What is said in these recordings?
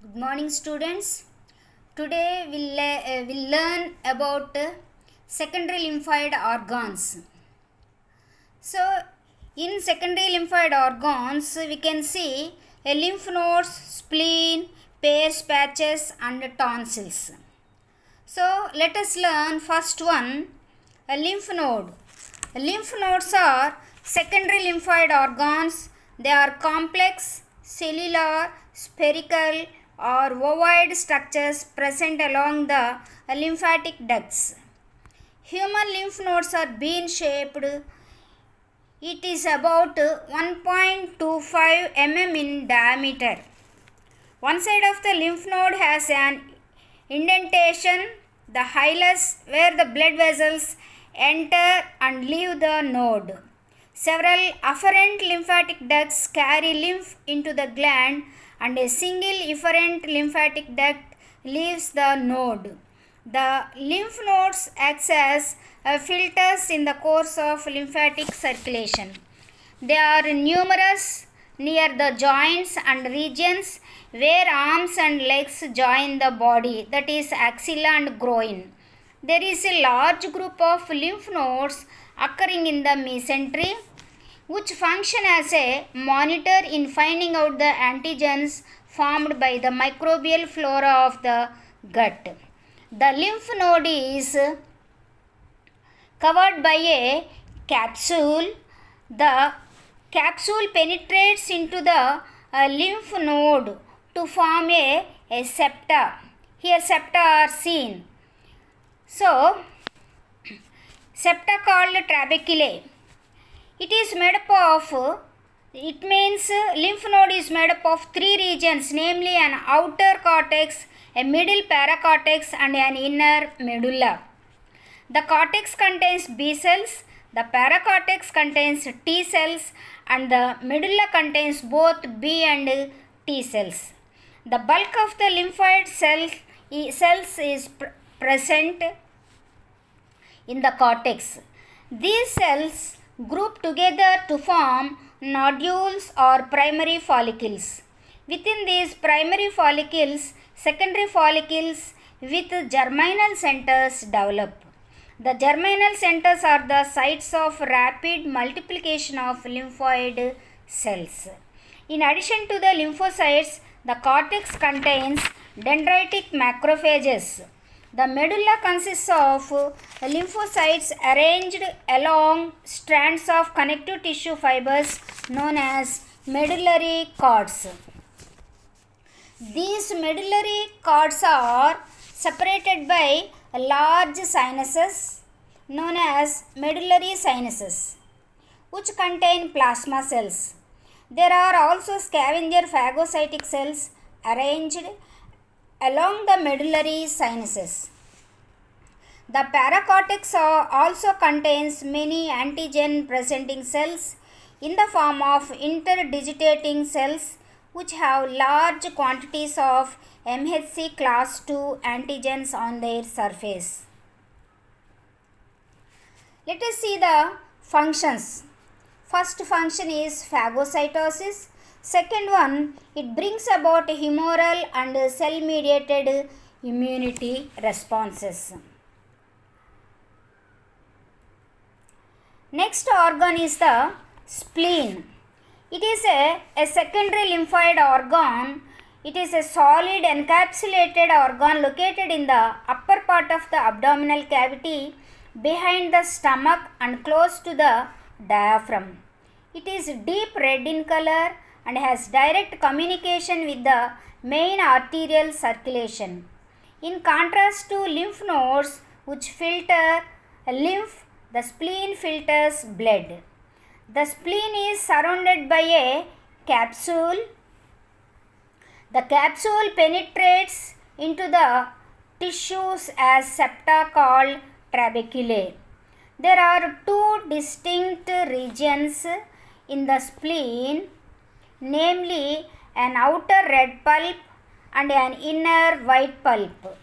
Good morning, students. Today we'll learn about secondary lymphoid organs. So, in secondary lymphoid organs, we can see a lymph nodes, spleen, Peyer's patches, and tonsils. So, let us learn first one, a lymph node. Lymph nodes are secondary lymphoid organs. They are complex, cellular, spherical, or ovoid structures present along the lymphatic ducts. Human lymph nodes are bean shaped. It is about 1.25 mm in diameter. One side of the lymph node has an indentation, the hilus, where the blood vessels enter and leave the node. Several afferent lymphatic ducts carry lymph into the gland, and a single efferent lymphatic duct leaves the node. The lymph nodes act as filters in the course of lymphatic circulation. They are numerous near the joints and regions where arms and legs join the body, that is axilla and groin. There is a large group of lymph nodes occurring in the mesentery, which function as a monitor in finding out the antigens formed by the microbial flora of the gut. The lymph node is covered by a capsule. The capsule penetrates into the lymph node to form a septa. Here septa are seen. So, septa called trabeculae. It is made up of, it means lymph node is made up of three regions, namely an outer cortex, a middle paracortex, and an inner medulla. The cortex contains B cells, the paracortex contains T cells, and the medulla contains both B and T cells. The bulk of the lymphoid cells is present in the cortex. These cells group together to form nodules or primary follicles. Within these primary follicles, secondary follicles with germinal centers develop. The germinal centers are the sites of rapid multiplication of lymphoid cells. In addition to the lymphocytes, the cortex contains dendritic macrophages. The medulla consists of lymphocytes arranged along strands of connective tissue fibers known as medullary cords. These medullary cords are separated by large sinuses known as medullary sinuses, which contain plasma cells. There are also scavenger phagocytic cells arranged along the medullary sinuses. The paracortex also contains many antigen presenting cells in the form of interdigitating cells, which have large quantities of MHC class II antigens on their surface. Let us see the functions. First function is phagocytosis. Second one, it brings about humoral and cell mediated immunity responses. Next organ is the spleen. It is a secondary lymphoid organ. It is a solid encapsulated organ located in the upper part of the abdominal cavity behind the stomach and close to the diaphragm. It is deep red in color and has direct communication with the main arterial circulation. In contrast to lymph nodes, which filter lymph, the spleen filters blood. The spleen is surrounded by a capsule. The capsule penetrates into the tissues as septa called trabeculae. There are two distinct regions in the spleen, namely an outer red pulp and an inner white pulp.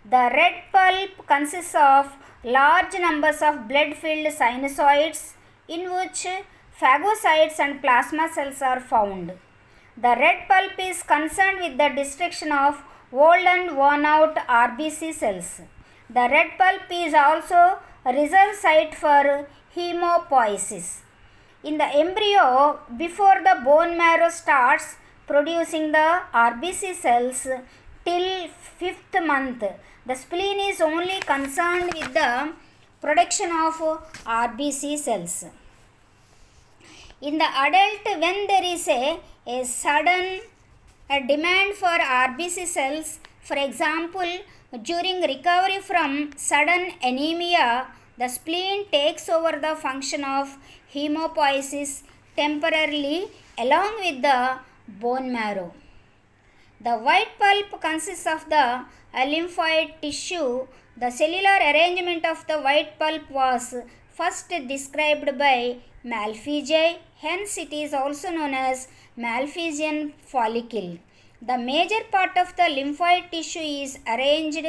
The red pulp consists of large numbers of blood-filled sinusoids in which phagocytes and plasma cells are found. The red pulp is concerned with the destruction of old and worn out RBC cells. The red pulp is also a reserve site for hemopoiesis. In the embryo, before the bone marrow starts producing the RBC cells till 5th month, the spleen is only concerned with the production of RBC cells. In the adult, when there is a sudden demand for RBC cells, for example, during recovery from sudden anemia, the spleen takes over the function of hemopoiesis temporarily along with the bone marrow. The white pulp consists of the lymphoid tissue. The cellular arrangement of the white pulp was first described by Malpighi, hence it is also known as Malpighian follicle. The major part of the lymphoid tissue is arranged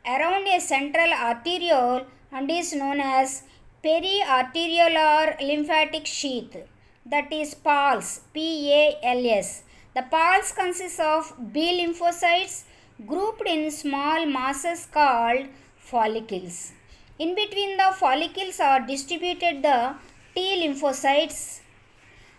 around a central arteriole and is known as periarteriolar lymphatic sheath, that is pulse, PALS. The pulse consists of B lymphocytes grouped in small masses called follicles. In between the follicles are distributed the T lymphocytes.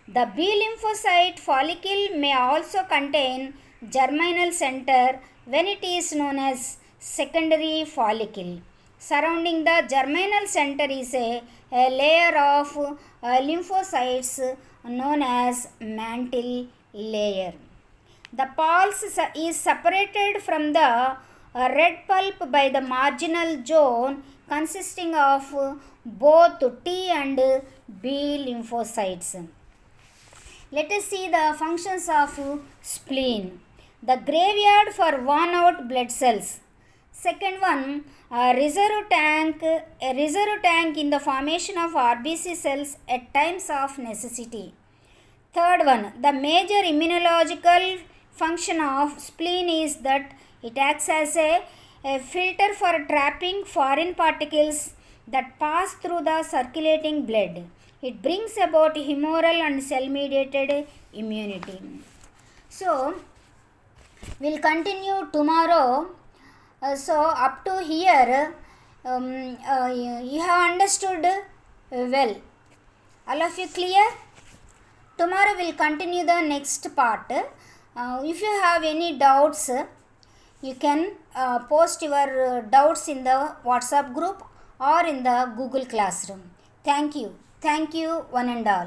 The B lymphocyte follicle may also contain germinal center when it is known as secondary follicle. Surrounding the germinal center is a layer of lymphocytes known as mantle layer. The pulse is separated from the red pulp by the marginal zone consisting of both T and B lymphocytes. Let us see the functions of spleen. The graveyard for worn out blood cells. Second one, a reserve tank in the formation of RBC cells at times of necessity. Third one, the major immunological function of spleen is that it acts as a filter for trapping foreign particles that pass through the circulating blood. It brings about humoral and cell-mediated immunity. So, we'll continue tomorrow. So, up to here, you have understood well. All of you clear? Tomorrow we'll continue the next part. If you have any doubts, you can post your doubts in the WhatsApp group or in the Google Classroom. Thank you. Thank you, one and all.